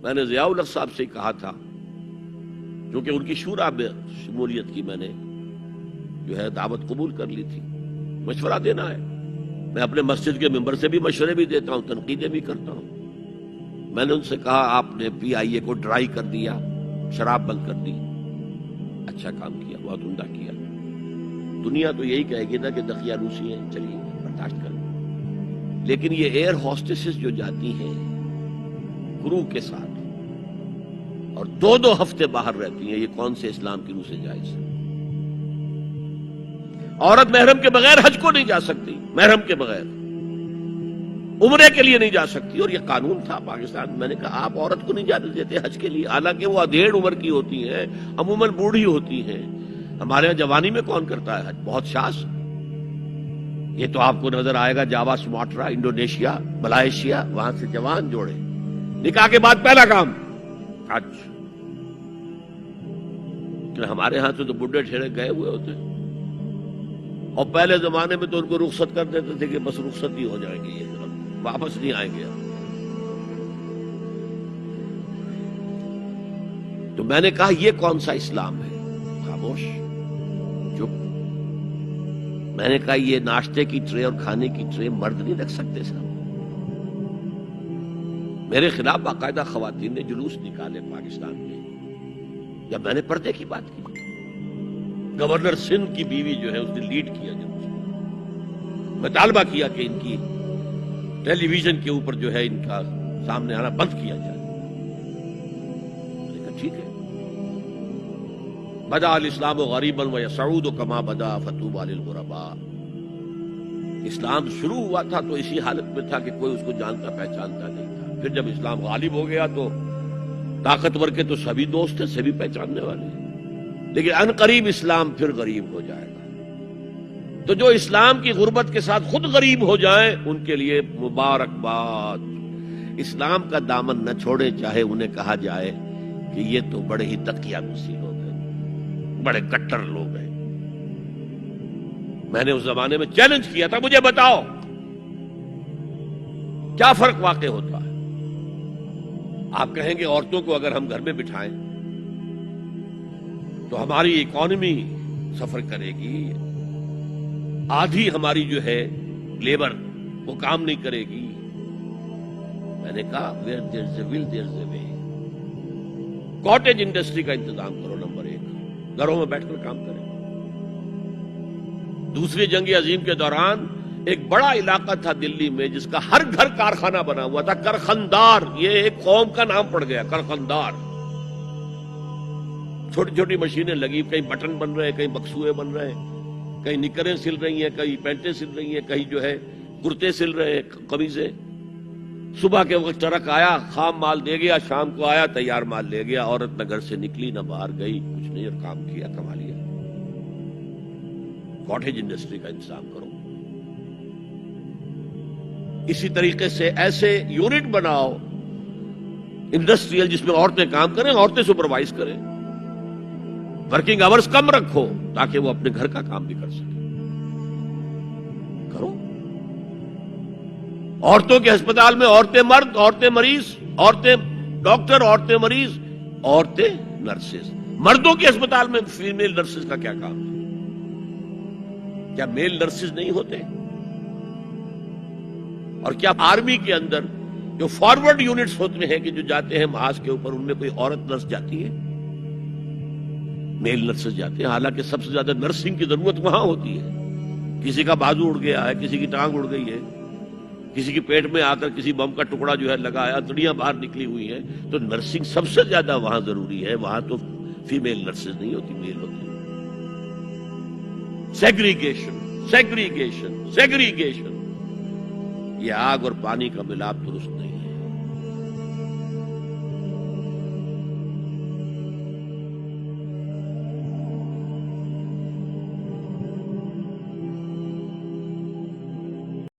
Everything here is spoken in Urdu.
میں نے ضیاء الحق صاحب سے کہا تھا، کیونکہ ان کی شورا میں شمولیت کی میں نے جو ہے دعوت قبول کر لی تھی، مشورہ دینا ہے۔ میں اپنے مسجد کے ممبر سے بھی مشورے بھی دیتا ہوں، تنقیدیں بھی کرتا ہوں۔ میں نے ان سے کہا آپ نے پی آئی اے کو ڈرائی کر دیا، شراب بند کر دی، اچھا کام کیا، بہت عمدہ کیا۔ دنیا تو یہی کہے گی نا کہ دقیہ روسی ہیں، چلیے برداشت کر لیں۔ لیکن یہ ایئر ہوسٹسز جو جاتی ہیں کرو کے ساتھ اور 2 ہفتے باہر رہتی ہیں، یہ کون سے اسلام کی روح سے جائز ہے؟ عورت محرم کے بغیر حج کو نہیں جا سکتی، محرم کے بغیر عمرے کے لیے نہیں جا سکتی، اور یہ قانون تھا پاکستان۔ میں نے کہا آپ عورت کو نہیں جانے دیتے حج کے لیے، حالانکہ وہ ادھیڑ عمر کی ہوتی ہیں، عموماً بوڑھی ہوتی ہیں۔ ہمارے یہاں جوانی میں کون کرتا ہے حج؟ بہت شاذ۔ یہ تو آپ کو نظر آئے گا جاوا، سماٹرا، انڈونیشیا، ملائیشیا، وہاں سے جوان جوڑے نکاح کے بعد پہلا کام حج۔ ہمارے ہاں سے تو بڈھے ٹھیرے گئے ہوئے ہوتے ہیں، اور پہلے زمانے میں تو ان کو رخصت کر دیتے تھے کہ بس رخصت ہی ہو جائیں گے، یہ واپس نہیں آئیں گے۔ تو میں نے کہا یہ کون سا اسلام ہے؟ خاموش، چپ۔ میں نے کہا یہ ناشتے کی ٹرے اور کھانے کی ٹرے مرد نہیں رکھ سکتے صاحب۔ میرے خلاف باقاعدہ خواتین نے جلوس نکالے پاکستان میں جب میں نے پردے کی بات کی۔ گورنر سندھ کی بیوی جو ہے اس نے لیڈ کیا جلوس، مطالبہ کیا کہ ان کی ٹیلی ویژن کے اوپر جو ہے ان کا سامنے آنا بند کیا جائے۔ میں نے کہا ٹھیک ہے۔ بدا الاسلام غریبا ویسعود کما بدا فطوبی للغرباء۔ اسلام شروع ہوا تھا تو اسی حالت میں تھا کہ کوئی اس کو جانتا پہچانتا نہیں تھا، پھر جب اسلام غالب ہو گیا تو طاقتور کے تو سبھی دوست ہیں، سبھی پہچاننے والے ہیں، لیکن ان قریب اسلام پھر غریب ہو جائے گا۔ تو جو اسلام کی غربت کے ساتھ خود غریب ہو جائیں ان کے لیے مبارکباد۔ اسلام کا دامن نہ چھوڑیں، چاہے انہیں کہا جائے کہ یہ تو بڑے ہی تقیہ گسی لوگ ہیں، بڑے کٹر لوگ ہیں۔ میں نے اس زمانے میں چیلنج کیا تھا، مجھے بتاؤ کیا فرق واقع ہوتا ہے؟ آپ کہیں گے عورتوں کو اگر ہم گھر میں بٹھائیں تو ہماری اکانومی سفر کرے گی، آدھی ہماری جو ہے لیبر وہ کام نہیں کرے گی۔ میں نے کہا where there is a will there is a way۔ Cottage industry کا انتظام کرو، نمبر 1، گھروں میں بیٹھ کر کام کریں۔ دوسری جنگ عظیم کے دوران ایک بڑا علاقہ تھا دلی میں جس کا ہر گھر کارخانہ بنا ہوا تھا، کرخندار، یہ ایک قوم کا نام پڑ گیا، کرخندار۔ چھوٹی چھوٹی مشینیں لگی، کہیں بٹن بن رہے، کہیں بکسوئے بن رہے، کہیں نکریں سل رہی ہیں، کہیں پینٹیں سل رہی ہیں، کہیں جو ہے کرتے سل رہے ہیں، قمیضیں۔ صبح کے وقت ٹرک آیا، خام مال دے گیا، شام کو آیا، تیار مال لے گیا۔ عورت نہ گھر سے نکلی نہ باہر گئی، کچھ نہیں، اور کام کیا، کما لیا۔ کاٹیج انڈسٹری کا انتظام کرو۔ اسی طریقے سے ایسے یونٹ بناؤ انڈسٹریل جس میں عورتیں کام کریں، عورتیں سپروائز کریں، ورکنگ آورز کم رکھو تاکہ وہ اپنے گھر کا کام بھی کر سکیں۔ کرو۔ عورتوں کے ہسپتال میں عورتیں مرد، عورتیں مریض، عورتیں ڈاکٹر، عورتیں مریض، عورتیں نرسز۔ مردوں کے ہسپتال میں فیمیل نرسز کا کیا کام ہے؟ کیا میل نرسز نہیں ہوتے؟ اور کیا آرمی کے اندر جو فارورڈ یونٹس ہوتے ہیں کہ جو جاتے ہیں محاذ کے اوپر، ان میں کوئی عورت نرس جاتی ہے؟ میل نرسز جاتے ہیں، حالانکہ سب سے زیادہ نرسنگ کی ضرورت وہاں ہوتی ہے۔ کسی کا بازو اڑ گیا ہے، کسی کی ٹانگ اڑ گئی ہے، کسی کے پیٹ میں آ کر کسی بم کا ٹکڑا جو ہے لگایا، تڑیاں باہر نکلی ہوئی ہیں، تو نرسنگ سب سے زیادہ وہاں ضروری ہے۔ وہاں تو فیمیل نرسز نہیں ہوتی، میل ہوتی۔ سیگریگیشن، سیگریگیشن، سیگریگیشن، یہ آگ اور پانی کا ملاپ درست نہیں۔